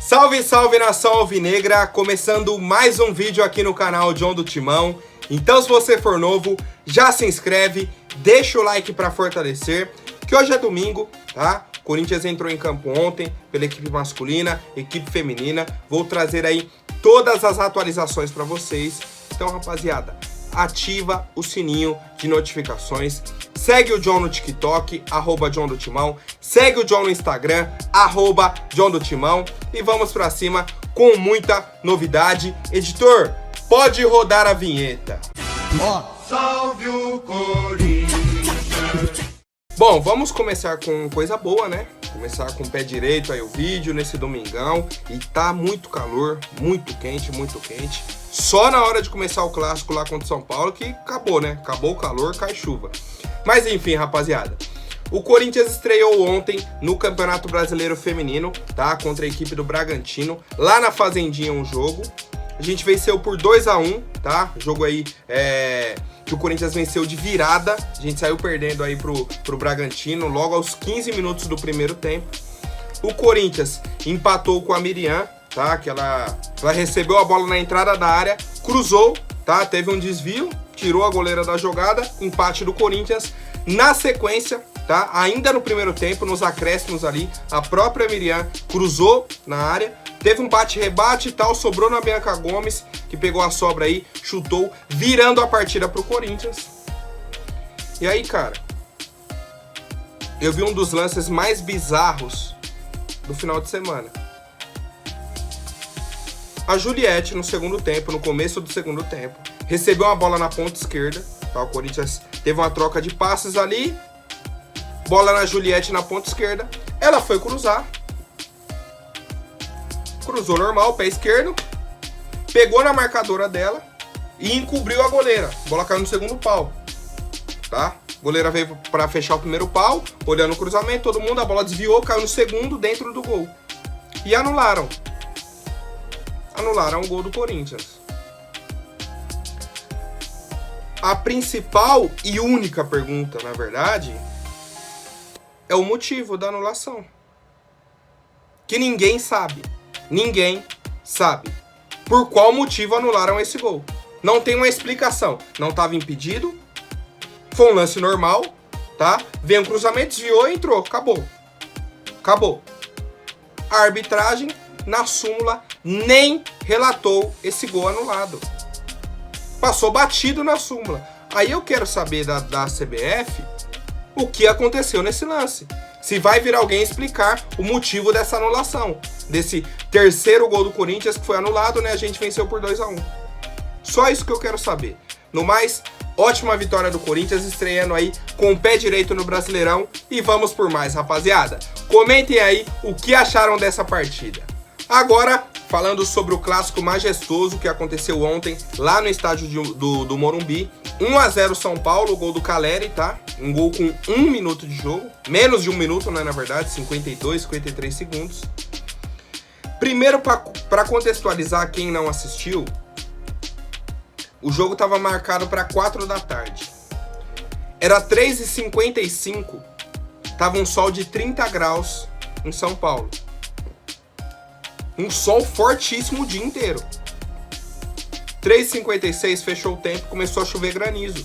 Salve, salve nação alvinegra, começando mais um vídeo aqui no canal John do Timão. Então se você for novo, já se inscreve, deixa o like para fortalecer, que hoje é domingo, tá? Corinthians entrou em campo ontem pela equipe masculina, equipe feminina. Vou trazer aí todas as atualizações para vocês. Então, rapaziada, ativa o sininho de notificações. Segue o John no TikTok, @John do Timão. Segue o John no Instagram, @John do Timão. E vamos pra cima com muita novidade. Editor, pode rodar a vinheta. Salve o Corinthians! Bom, vamos começar com coisa boa, né? Começar com o pé direito aí o vídeo nesse domingão. E tá muito calor, muito quente, muito quente. Só na hora de começar o clássico lá contra o São Paulo que acabou, né? Acabou o calor, cai chuva. Mas enfim, rapaziada. O Corinthians estreou ontem no Campeonato Brasileiro Feminino, tá? Contra a equipe do Bragantino, lá na Fazendinha um jogo. A gente venceu por 2-1, tá? Jogo aí que o Corinthians venceu de virada. A gente saiu perdendo aí pro Bragantino logo aos 15 minutos do primeiro tempo. O Corinthians empatou com a Miriam, tá? Que ela recebeu a bola na entrada da área, cruzou, tá? Teve um desvio, tirou a goleira da jogada, empate do Corinthians. Na sequência, tá? Ainda no primeiro tempo, nos acréscimos ali, a própria Miriam cruzou na área, teve um bate-rebate e tal, sobrou na Bianca Gomes, que pegou a sobra aí, chutou, virando a partida pro Corinthians. E aí, cara, eu vi um dos lances mais bizarros do final de semana. A Juliette, no segundo tempo, no começo do segundo tempo, recebeu uma bola na ponta esquerda, tá? O Corinthians teve uma troca de passes ali, bola na Juliette na ponta esquerda, ela foi cruzar, cruzou normal, pé esquerdo, pegou na marcadora dela e encobriu a goleira. A bola caiu no segundo pau, tá? A goleira veio para fechar o primeiro pau, olhando o cruzamento, todo mundo, a bola desviou, caiu no segundo, dentro do gol. E anularam o gol do Corinthians. A principal e única pergunta, na verdade, é o motivo da anulação. Que ninguém sabe. Ninguém sabe. Por qual motivo anularam esse gol? Não tem uma explicação. Não estava impedido. Foi um lance normal, tá? Veio um cruzamento, desviou e entrou. Acabou. Acabou. A arbitragem, na súmula, nem relatou esse gol anulado. Passou batido na súmula. Aí eu quero saber da CBF o que aconteceu nesse lance. Se vai vir alguém explicar o motivo dessa anulação. Desse terceiro gol do Corinthians que foi anulado, né? A gente venceu por 2-1. Só isso que eu quero saber. No mais, ótima vitória do Corinthians, estreando aí com o pé direito no Brasileirão. E vamos por mais, rapaziada. Comentem aí o que acharam dessa partida. Agora, falando sobre o clássico majestoso que aconteceu ontem lá no estádio do Morumbi. 1-0 São Paulo, gol do Caleri, tá? Um gol com 1 minuto de jogo. Menos de 1 minuto, né, na verdade, 52, 53 segundos. Primeiro, para contextualizar quem não assistiu, o jogo estava marcado para 4 da tarde. Era 3h55, tava um sol de 30 graus em São Paulo. Um sol fortíssimo o dia inteiro. 3h56, fechou o tempo, começou a chover granizo.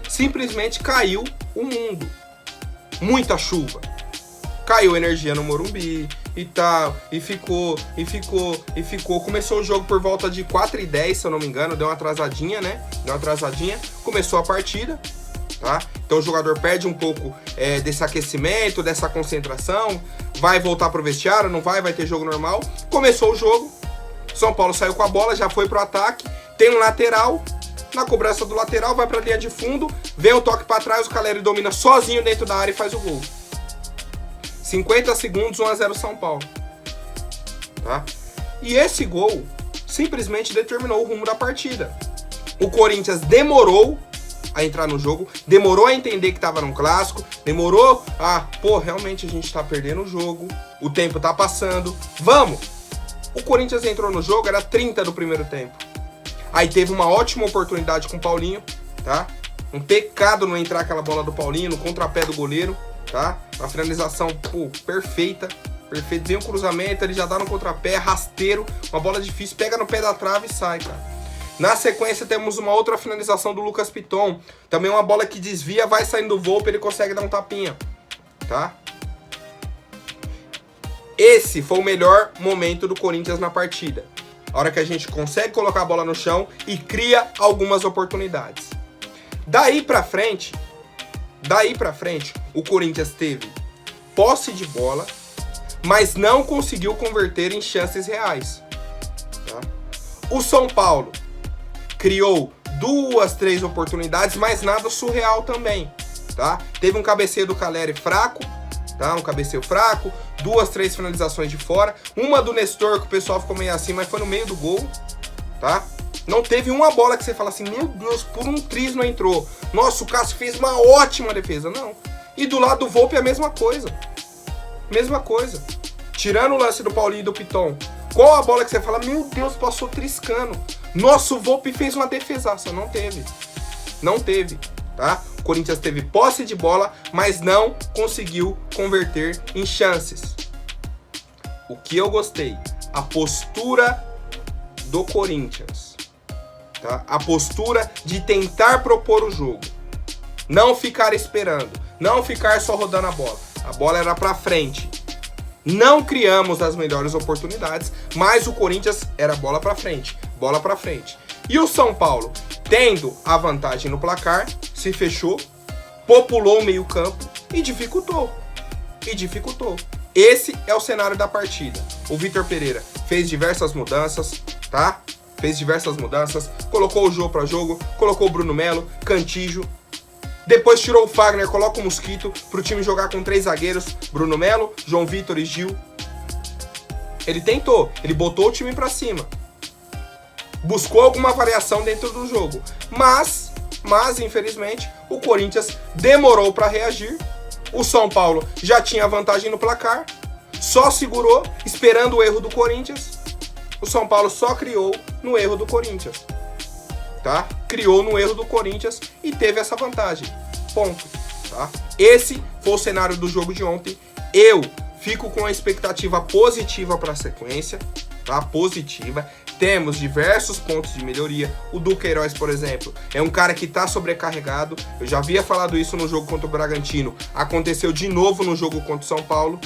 Simplesmente caiu o mundo. Muita chuva. Caiu energia no Morumbi e tal. E ficou. Começou o jogo por volta de 4h10, se eu não me engano. Deu uma atrasadinha, né? Começou a partida, tá? Então o jogador perde um pouco desse aquecimento, dessa concentração. Vai voltar pro vestiário, não vai ter jogo normal. Começou o jogo. São Paulo saiu com a bola, já foi pro ataque. Tem um lateral. Na cobrança do lateral, vai pra linha de fundo. Vem o toque pra trás, o Caleri domina sozinho dentro da área e faz o gol. 50 segundos, 1-0 São Paulo. Tá? E esse gol simplesmente determinou o rumo da partida. O Corinthians demorou a entrar no jogo, demorou a entender que tava num clássico, demorou realmente a gente tá perdendo o jogo, o tempo tá passando, vamos! O Corinthians entrou no jogo, era 30 do primeiro tempo. Aí teve uma ótima oportunidade com o Paulinho, tá? Um pecado não entrar aquela bola do Paulinho no contrapé do goleiro, tá? Uma finalização, perfeita. Perfeito, vem um cruzamento, ele já dá no contrapé, rasteiro, uma bola difícil, pega no pé da trave e sai, cara. Na sequência temos uma outra finalização do Lucas Piton, também uma bola que desvia, vai saindo do Volpi, ele consegue dar um tapinha, tá? Esse foi o melhor momento do Corinthians na partida. A hora que a gente consegue colocar a bola no chão e cria algumas oportunidades. Daí pra frente, o Corinthians teve posse de bola, mas não conseguiu converter em chances reais. Tá? O São Paulo criou 2, 3 oportunidades, mas nada surreal também. Tá? Teve um cabeceio do Caleri fraco, tá? Um cabeceio fraco, 2, 3 finalizações de fora, uma do Nestor que o pessoal ficou meio assim, mas foi no meio do gol, tá? Não teve uma bola que você fala assim, meu Deus, por um triz não entrou. Nossa, o Cássio fez uma ótima defesa, não. E do lado do Volpi a mesma coisa. Mesma coisa. Tirando o lance do Paulinho e do Piton, qual a bola que você fala, meu Deus, passou triscando. Nossa, o Volpi fez uma defesaça. Não teve. Não teve, tá? O Corinthians teve posse de bola, mas não conseguiu converter em chances. O que eu gostei? A postura do Corinthians. Tá? A postura de tentar propor o jogo. Não ficar esperando. Não ficar só rodando a bola. A bola era pra frente. Não criamos as melhores oportunidades, mas o Corinthians era bola pra frente. Bola pra frente. E o São Paulo, tendo a vantagem no placar, se fechou, populou o meio-campo e dificultou. Esse é o cenário da partida. O Vitor Pereira fez diversas mudanças, tá? Fez diversas mudanças, colocou o Jô para jogo, colocou o Bruno Melo, Cantillo. Depois tirou o Fagner, coloca o Mosquito pro time jogar com 3 zagueiros, Bruno Melo, João Vitor e Gil. Ele tentou, ele botou o time para cima. Buscou alguma variação dentro do jogo, mas infelizmente o Corinthians demorou para reagir. O São Paulo já tinha vantagem no placar, só segurou esperando o erro do Corinthians. O São Paulo só criou no erro do Corinthians, tá? Criou no erro do Corinthians e teve essa vantagem. Ponto, tá? Esse foi o cenário do jogo de ontem. Eu fico com a expectativa positiva para a sequência, tá? Positiva. Temos diversos pontos de melhoria. O Duqueiroz, por exemplo, é um cara que está sobrecarregado. Eu já havia falado isso no jogo contra o Bragantino. Aconteceu de novo no jogo contra o São Paulo.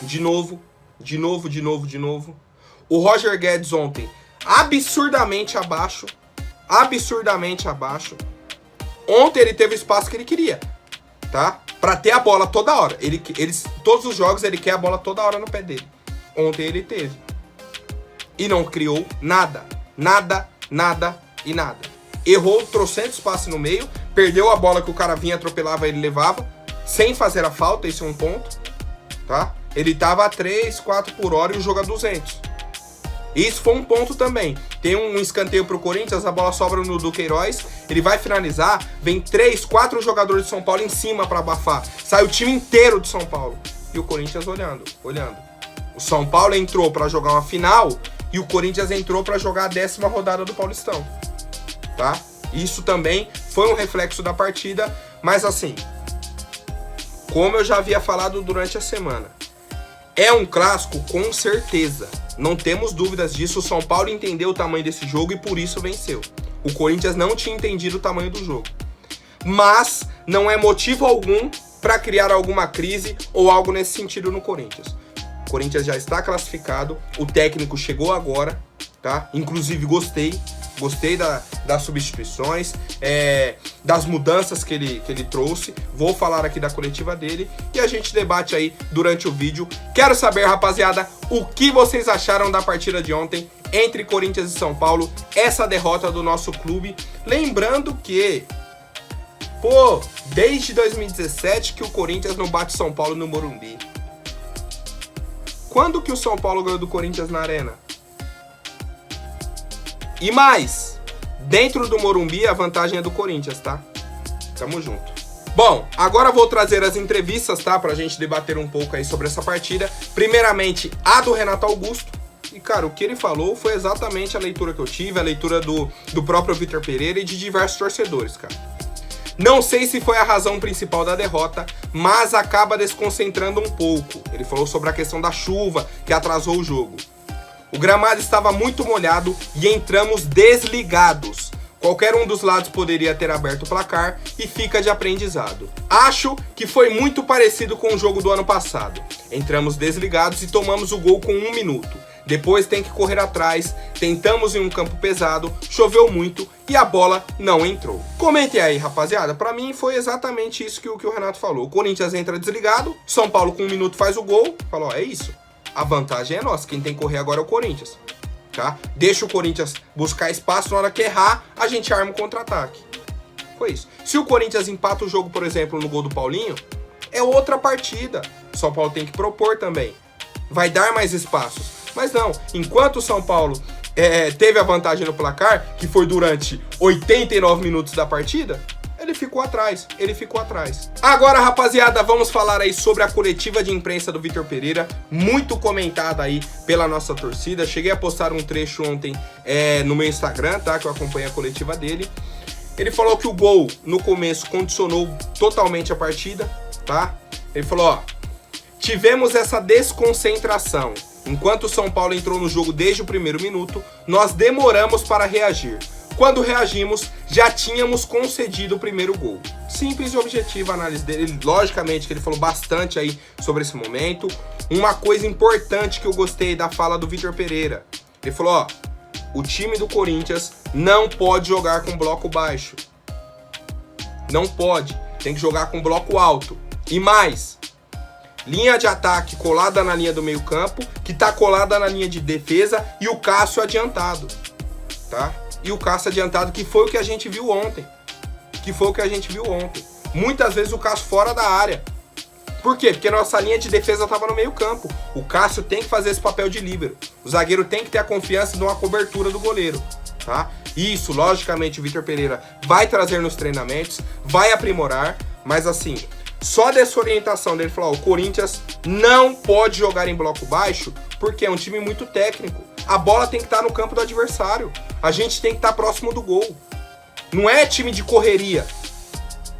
De novo. O Roger Guedes ontem, absurdamente abaixo. Ontem ele teve o espaço que ele queria, tá? Pra ter a bola toda hora. Todos os jogos ele quer a bola toda hora no pé dele. Ontem ele teve. E não criou nada. Errou trocentos passes no meio, perdeu a bola que o cara vinha, atropelava, ele levava, sem fazer a falta, esse é um ponto, tá? Ele tava a 3, 4 por hora e o jogo a 200. Isso foi um ponto também. Tem um escanteio pro Corinthians, a bola sobra no Duqueiroz, ele vai finalizar, vem 3, 4 jogadores de São Paulo em cima para abafar. Sai o time inteiro de São Paulo. E o Corinthians olhando. O São Paulo entrou para jogar uma final e o Corinthians entrou para jogar a 10ª rodada do Paulistão. Tá? Isso também foi um reflexo da partida, mas assim, como eu já havia falado durante a semana, é um clássico com certeza. Não temos dúvidas disso. O São Paulo entendeu o tamanho desse jogo e por isso venceu. O Corinthians não tinha entendido o tamanho do jogo. Mas não é motivo algum para criar alguma crise ou algo nesse sentido no Corinthians. O Corinthians já está classificado. O técnico chegou agora, tá? Inclusive gostei das substituições, das mudanças que ele trouxe. Vou falar aqui da coletiva dele e a gente debate aí durante o vídeo. Quero saber, rapaziada, o que vocês acharam da partida de ontem entre Corinthians e São Paulo, essa derrota do nosso clube. Lembrando que, desde 2017 que o Corinthians não bate São Paulo no Morumbi. Quando que o São Paulo ganhou do Corinthians na Arena? E mais, dentro do Morumbi a vantagem é do Corinthians, tá? Tamo junto. Bom, agora vou trazer as entrevistas, tá? Pra gente debater um pouco aí sobre essa partida. Primeiramente, a do Renato Augusto. E, cara, o que ele falou foi exatamente a leitura que eu tive, a leitura do próprio Vitor Pereira e de diversos torcedores, cara. Não sei se foi a razão principal da derrota, mas acaba desconcentrando um pouco. Ele falou sobre a questão da chuva que atrasou o jogo. O gramado estava muito molhado e entramos desligados. Qualquer um dos lados poderia ter aberto o placar e fica de aprendizado. Acho que foi muito parecido com o jogo do ano passado. Entramos desligados e tomamos o gol com 1 minuto. Depois tem que correr atrás, tentamos em um campo pesado, choveu muito e a bola não entrou. Comentem aí, rapaziada. Pra mim foi exatamente isso que o Renato falou. O Corinthians entra desligado, São Paulo com 1 minuto faz o gol. Falou, ó, é isso. A vantagem é nossa, quem tem que correr agora é o Corinthians. Tá? Deixa o Corinthians buscar espaço, na hora que errar, a gente arma o contra-ataque. Foi isso. Se o Corinthians empata o jogo, por exemplo, no gol do Paulinho, é outra partida. O São Paulo tem que propor também. Vai dar mais espaços. Mas não, enquanto o São Paulo teve a vantagem no placar, que foi durante 89 minutos da partida, ele ficou atrás. Agora, rapaziada, vamos falar aí sobre a coletiva de imprensa do Vitor Pereira, muito comentada aí pela nossa torcida. Cheguei a postar um trecho ontem no meu Instagram, tá? Que eu acompanhei a coletiva dele. Ele falou que o gol, no começo, condicionou totalmente a partida, tá? Ele falou, ó, tivemos essa desconcentração. Enquanto o São Paulo entrou no jogo desde o primeiro minuto, nós demoramos para reagir. Quando reagimos, já tínhamos concedido o primeiro gol. Simples e objetiva a análise dele. Logicamente que ele falou bastante aí sobre esse momento. Uma coisa importante que eu gostei da fala do Vitor Pereira. Ele falou, ó, o time do Corinthians não pode jogar com bloco baixo. Não pode. Tem que jogar com bloco alto. E mais, linha de ataque colada na linha do meio campo, que tá colada na linha de defesa, e o Cássio adiantado, tá? E o Cássio adiantado, que foi o que a gente viu ontem. Muitas vezes o Cássio fora da área. Por quê? Porque nossa linha de defesa estava no meio campo. O Cássio tem que fazer esse papel de líbero. O zagueiro tem que ter a confiança de uma cobertura do goleiro, tá? Isso, logicamente, o Vitor Pereira vai trazer nos treinamentos, vai aprimorar, mas assim, só dessa orientação dele falar, ó, o Corinthians não pode jogar em bloco baixo, porque é um time muito técnico. A bola tem que estar no campo do adversário. A gente tem que estar próximo do gol. Não é time de correria,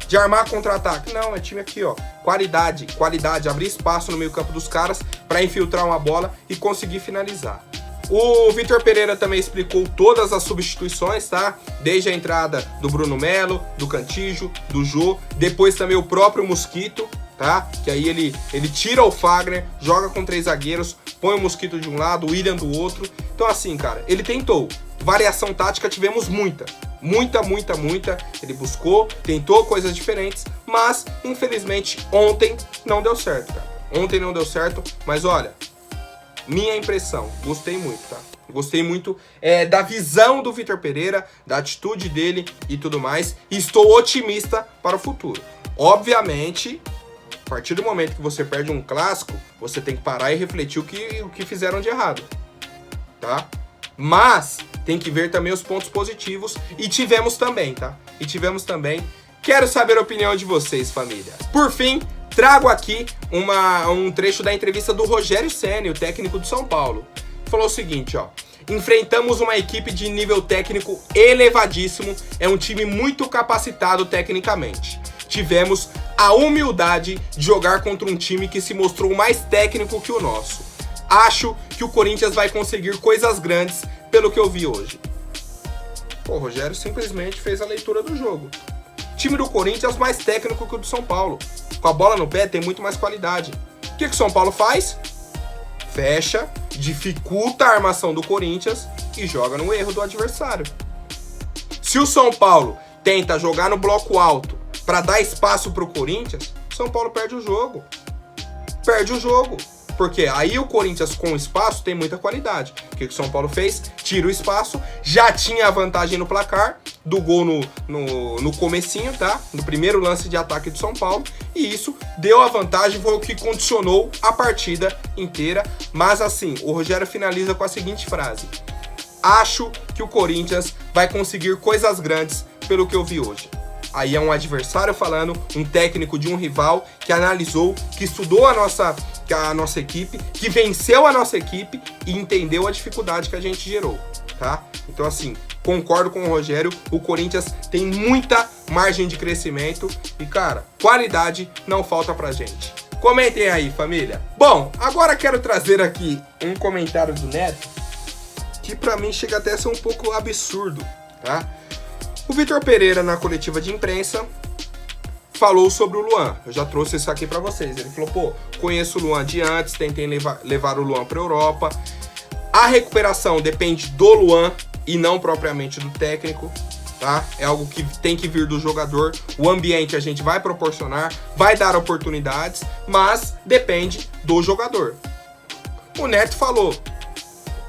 de armar contra-ataque. Não, é time aqui, ó. Qualidade, abrir espaço no meio campo dos caras para infiltrar uma bola e conseguir finalizar. O Vitor Pereira também explicou todas as substituições, tá? Desde a entrada do Bruno Melo, do Cantillo, do Jô, depois também o próprio Mosquito, tá? Que aí ele tira o Fagner, joga com 3 zagueiros, põe o Mosquito de um lado, o William do outro. Então assim, cara, ele tentou. Variação tática tivemos muita. Ele buscou, tentou coisas diferentes, mas infelizmente ontem não deu certo, cara. Mas olha, minha impressão, gostei muito, tá? Gostei muito da visão do Vitor Pereira, da atitude dele e tudo mais. E estou otimista para o futuro. Obviamente, a partir do momento que você perde um clássico, você tem que parar e refletir o que fizeram de errado, tá? Mas tem que ver também os pontos positivos. E tivemos também, tá? Quero saber a opinião de vocês, família. Por fim, trago aqui um trecho da entrevista do Rogério Ceni, o técnico do São Paulo. Falou o seguinte, ó. Enfrentamos uma equipe de nível técnico elevadíssimo. É um time muito capacitado tecnicamente. Tivemos a humildade de jogar contra um time que se mostrou mais técnico que o nosso. Acho que o Corinthians vai conseguir coisas grandes pelo que eu vi hoje. Pô, o Rogério simplesmente fez a leitura do jogo. O time do Corinthians é mais técnico que o do São Paulo. Com a bola no pé tem muito mais qualidade. O que o São Paulo faz? Fecha, dificulta a armação do Corinthians e joga no erro do adversário. Se o São Paulo tenta jogar no bloco alto para dar espaço pro Corinthians, o São Paulo perde o jogo. Porque aí o Corinthians com espaço tem muita qualidade. O que o São Paulo fez? Tira o espaço, já tinha a vantagem no placar, do gol no comecinho, tá? No primeiro lance de ataque do São Paulo. E isso deu a vantagem, foi o que condicionou a partida inteira. Mas assim, o Rogério finaliza com a seguinte frase: acho que o Corinthians vai conseguir coisas grandes pelo que eu vi hoje. Aí é um adversário falando, um técnico de um rival que analisou, que estudou a nossa equipe, que venceu a nossa equipe e entendeu a dificuldade que a gente gerou, tá? Então assim, concordo com o Rogério, o Corinthians tem muita margem de crescimento e, cara, qualidade não falta pra gente. Comentem aí, família. Bom, agora quero trazer aqui um comentário do Neto que pra mim chega até a ser um pouco absurdo, tá? O Vitor Pereira, na coletiva de imprensa, falou sobre o Luan. Eu já trouxe isso aqui pra vocês. Ele falou, pô, conheço o Luan de antes, tentei levar o Luan pra Europa. A recuperação depende do Luan e não propriamente do técnico, tá? É algo que tem que vir do jogador. O ambiente a gente vai proporcionar, vai dar oportunidades, mas depende do jogador. O Neto falou,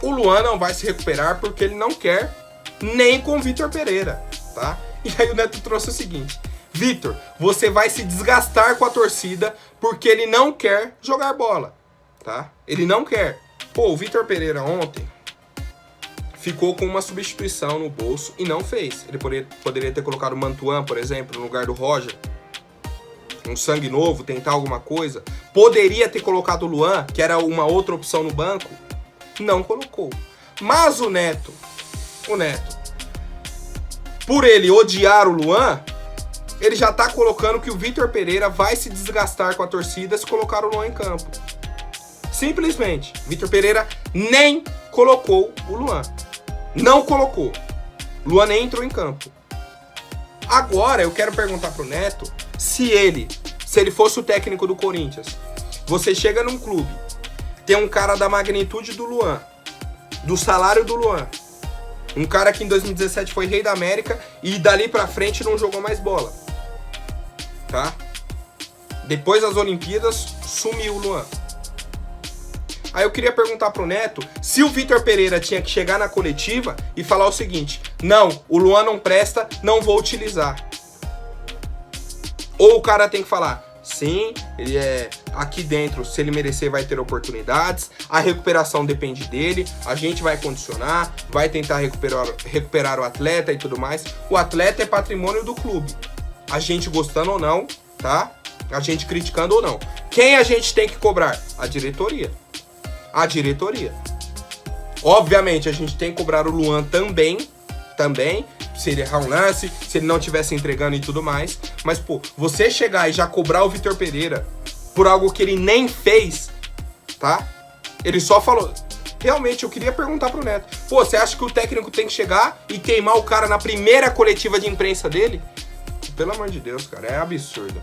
o Luan não vai se recuperar porque ele não quer nem com o Vitor Pereira, tá? E aí o Neto trouxe o seguinte, Vitor, você vai se desgastar com a torcida porque ele não quer jogar bola, tá? Ele não quer. Pô, o Vitor Pereira ontem ficou com uma substituição no bolso e não fez. Ele poderia ter colocado o Mantuan, por exemplo, no lugar do Roger. Um sangue novo, tentar alguma coisa. Poderia ter colocado o Luan, que era uma outra opção no banco. Não colocou. Mas o Neto, por ele odiar o Luan, ele já tá colocando que o Vitor Pereira vai se desgastar com a torcida se colocar o Luan em campo. Simplesmente, Vitor Pereira nem colocou o Luan. Não colocou. O Luan nem entrou em campo. Agora eu quero perguntar pro Neto se ele fosse o técnico do Corinthians, você chega num clube, tem um cara da magnitude do Luan, do salário do Luan, um cara que em 2017 foi rei da América e dali pra frente não jogou mais bola, tá? Depois das Olimpíadas, sumiu o Luan. Aí eu queria perguntar pro Neto se o Vitor Pereira tinha que chegar na coletiva e falar o seguinte, não, o Luan não presta, não vou utilizar. Ou o cara tem que falar, sim, ele é aqui dentro, se ele merecer vai ter oportunidades, a recuperação depende dele, a gente vai condicionar, vai tentar recuperar o atleta e tudo mais. O atleta é patrimônio do clube, a gente gostando ou não, tá? A gente criticando ou não. Quem a gente tem que cobrar? A diretoria. A diretoria. Obviamente, a gente tem que cobrar o Luan também, se ele errar um lance, se ele não estivesse entregando e tudo mais. Mas, pô, você chegar e já cobrar o Vitor Pereira por algo que ele nem fez, tá? Ele só falou... Realmente, eu queria perguntar pro Neto. Pô, você acha que o técnico tem que chegar e queimar o cara na primeira coletiva de imprensa dele? Pelo amor de Deus, cara, é absurdo.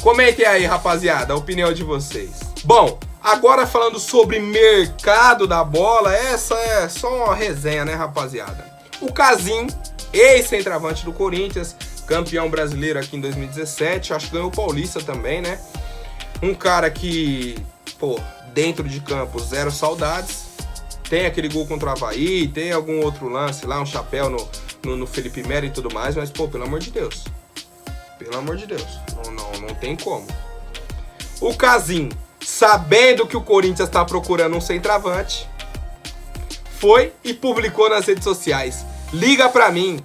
Comentem aí, rapaziada, a opinião de vocês. Bom, agora falando sobre mercado da bola, essa é só uma resenha, né, rapaziada? O Casim, ex-centroavante do Corinthians, campeão brasileiro aqui em 2017, acho que ganhou o Paulista também, né? Um cara que, pô, dentro de campo, zero saudades. Tem aquele gol contra o Avaí, tem algum outro lance lá, um chapéu no Felipe Melo e tudo mais, mas, pô, pelo amor de Deus. Pelo amor de Deus, não tem como. O Casim, sabendo que o Corinthians está procurando um centroavante, foi e publicou nas redes sociais. Liga pra mim,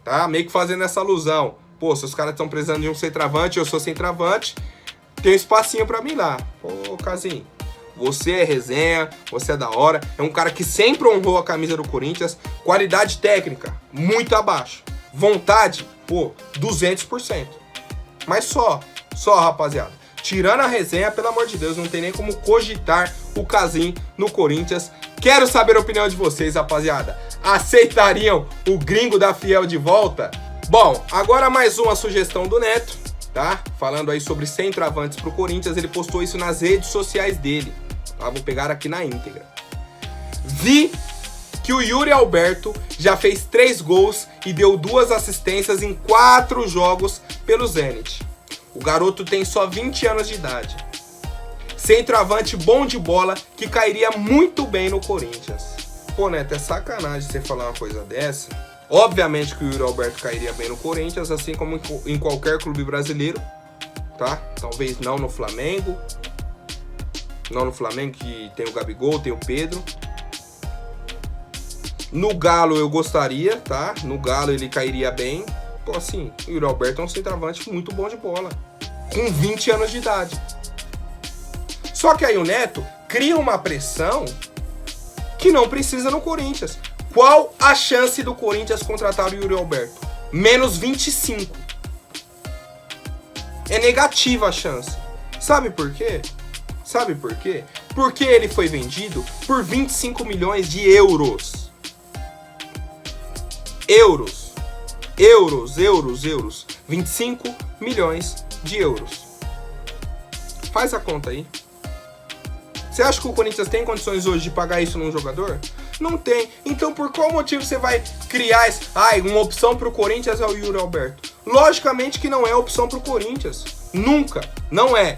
tá? Meio que fazendo essa alusão. Pô, se os caras estão precisando de um centroavante, eu sou centroavante, tem um espacinho pra mim lá. Pô, Casim, você é resenha, você é da hora, é um cara que sempre honrou a camisa do Corinthians, qualidade técnica, muito abaixo. Vontade, pô, 200%. Mas só, rapaziada. Tirando a resenha, pelo amor de Deus, não tem nem como cogitar o Casim no Corinthians. Quero saber a opinião de vocês, rapaziada. Aceitariam o gringo da Fiel de volta? Bom, agora mais uma sugestão do Neto, tá? Falando aí sobre centroavantes pro Corinthians, ele postou isso nas redes sociais dele. Tá? Vou pegar aqui na íntegra. Vi que o Yuri Alberto já fez 3 gols e deu 2 assistências em 4 jogos pelo Zenit. O garoto tem só 20 anos de idade. Centroavante bom de bola que cairia muito bem no Corinthians. Pô, Neto, é sacanagem você falar uma coisa dessa. Obviamente que o Yuri Alberto cairia bem no Corinthians, assim como em qualquer clube brasileiro, tá? Talvez não no Flamengo. Não no Flamengo, que tem o Gabigol, tem o Pedro. No Galo eu gostaria, tá? No Galo ele cairia bem. Então assim, o Yuri Alberto é um centroavante muito bom de bola. Com 20 anos de idade. Só que aí o Neto cria uma pressão que não precisa no Corinthians. Qual a chance do Corinthians contratar o Yuri Alberto? Menos 25. negativa a chance. Sabe por quê? Sabe por quê? Porque ele foi vendido por 25 milhões de euros. Euros. 25 milhões de euros. Faz a conta aí. Você acha que o Corinthians tem condições hoje de pagar isso num jogador? Não tem. Então por qual motivo você vai criar uma opção pro Corinthians é o Yuri Alberto? Logicamente que não é opção pro Corinthians. Nunca. Não é.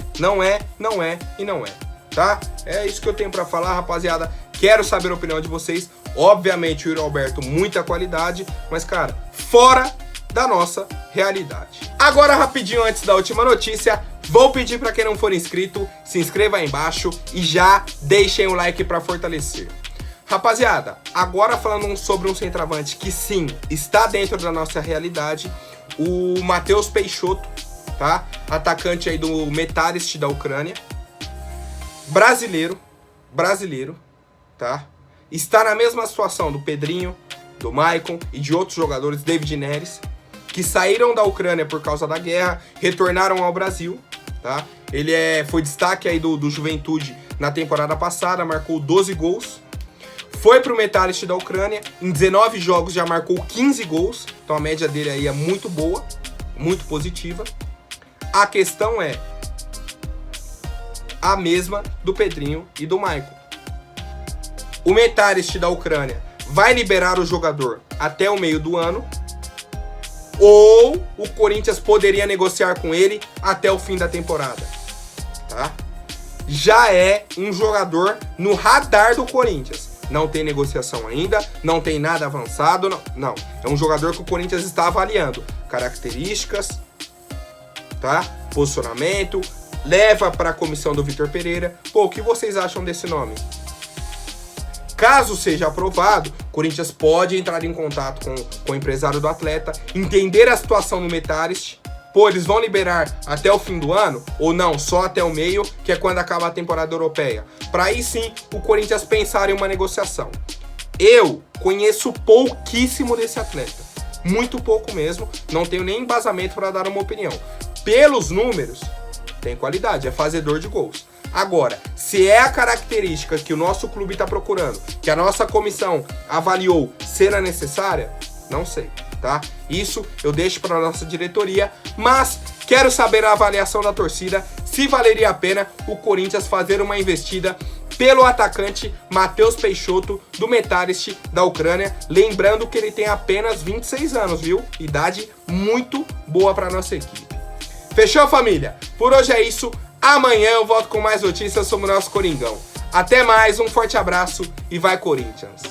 Tá? É isso que eu tenho pra falar, rapaziada. Quero saber a opinião de vocês. Obviamente o Yuri Alberto, muita qualidade. Mas, cara, fora da nossa realidade. Agora, rapidinho, antes da última notícia, vou pedir pra quem não for inscrito, se inscreva aí embaixo e já deixem o like pra fortalecer. Rapaziada, agora falando sobre um centroavante que sim, está dentro da nossa realidade, o Matheus Peixoto, tá? Atacante aí do Metalist da Ucrânia. Brasileiro, tá? Está na mesma situação do Pedrinho, do Maicon e de outros jogadores, David Neres, que saíram da Ucrânia por causa da guerra, retornaram ao Brasil, tá? Ele foi destaque aí do Juventude na temporada passada, marcou 12 gols. Foi pro Metalist da Ucrânia, em 19 jogos já marcou 15 gols, então a média dele aí é muito boa, muito positiva. A questão é a mesma do Pedrinho e do Maicon. O Metalist da Ucrânia vai liberar o jogador até o meio do ano, ou o Corinthians poderia negociar com ele até o fim da temporada, tá? Já é um jogador no radar do Corinthians. Não tem negociação ainda, não tem nada avançado, não. É um jogador que o Corinthians está avaliando. Características, tá? Posicionamento, leva para a comissão do Vitor Pereira. Pô, o que vocês acham desse nome? Caso seja aprovado, o Corinthians pode entrar em contato com o empresário do atleta, entender a situação no Metalist. Pô, eles vão liberar até o fim do ano? Ou não, só até o meio, que é quando acaba a temporada europeia. Para aí sim, o Corinthians pensar em uma negociação. Eu conheço pouquíssimo desse atleta. Muito pouco mesmo. Não tenho nem embasamento para dar uma opinião. Pelos números, tem qualidade, é fazedor de gols. Agora, se é a característica que o nosso clube está procurando, que a nossa comissão avaliou ser a necessária, não sei, tá? Isso eu deixo para a nossa diretoria, mas quero saber a avaliação da torcida, se valeria a pena o Corinthians fazer uma investida pelo atacante Matheus Peixoto do Metalist da Ucrânia, lembrando que ele tem apenas 26 anos, viu? Idade muito boa para nossa equipe. Fechou, família? Por hoje é isso. Amanhã eu volto com mais notícias sobre o nosso Coringão. Até mais, um forte abraço e vai Corinthians!